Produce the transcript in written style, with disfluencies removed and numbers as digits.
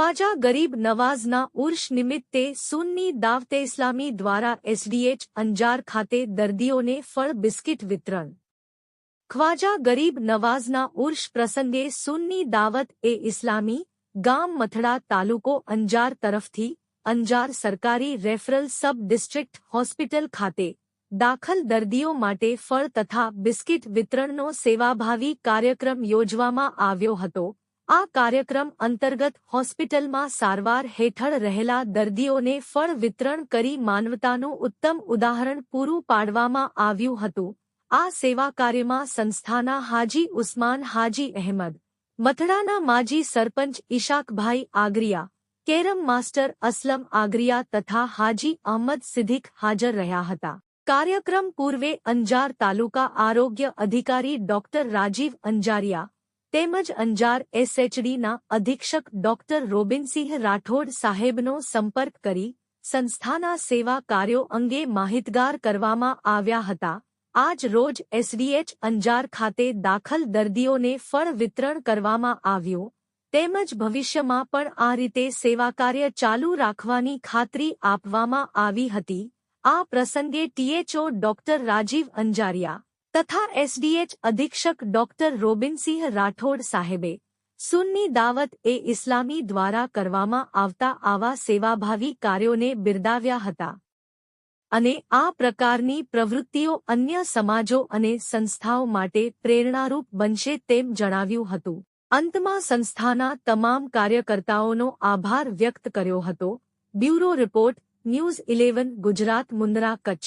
ख्वाजा गरीब नवाज़ना उर्ष निमित्ते सुन्नी दावते इस्लामी द्वारा एसडीएच अंजार खाते दर्दीओने फळ बिस्किट वितरण। ख्वाजा गरीब नवाज़ना उर्ष प्रसंगे सुन्नी दावत ए इस्लामी गाम मथड़ा तालुको अंजार तरफथी अंजार सरकारी रेफरल सब डिस्ट्रिक्ट होस्पिटल खाते दाखल दर्दीओ माटे फळ तथा बिस्किट वितरणनो सेवाभावी कार्यक्रम योजवामां આવ્યો હતો। आ कार्यक्रम अंतर्गत होस्पिटल में सारवार हेठळ रहेला दर्दीओने फळ वितरण करी मानवतानुं उत्तम उदाहरण पूरुं पाडवामां આવ્યું હતું। आ सेवा कार्यमां संस्थाना हाजी उस्मान हाजी अहमद, मथड़ाना माजी सरपंच इशाकभाई आगरिया, केरम मास्टर असलम आगरिया तथा हाजी अहमद सिद्दीक हाजर रह्या हता। कार्यक्रम पूर्वे अंजार तालुका आरोग्य अधिकारी डॉक्टर राजीव अंजारिया तेमज अंजार एसएचडी ना अधीक्षक डॉक्टर रोबिनसिंह राठोड साहेबनो संपर्क करी संस्थाना सेवा कार्यों अंगे माहितगार करवामां આવ્યા હતા। आज रोज एसडीएच अंजार खाते दाखल दर्दीओने फळ वितरण करवामां આવ્યું तेमज भविष्यमां पण आ रीते सेवा कार्य चालू राखवानी खातरी आपवामां આવી હતી। आ प्रसंगे टीएचओ डॉक्टर राजीव अंजारिया तथा एसडीएच अधीक्षक डॉक्टर रोबिनसिंह राठोड साहेबे सुन्नी दावत ए इस्लामी द्वारा करवामां आवता आवा सेवाभावी कार्योने बिरदाव्या हता अने आ प्रकारनी प्रवृत्तिओ अन्य समाजो अने संस्थाओ माटे प्रेरणारूप बनशे तेम जणाव्युं हतुं। अंतमां संस्थाना तमाम कार्यकर्ताओनो आभार व्यक्त कर्यो हतो। Bureau report news 11 Gujarat Mundra Kutch.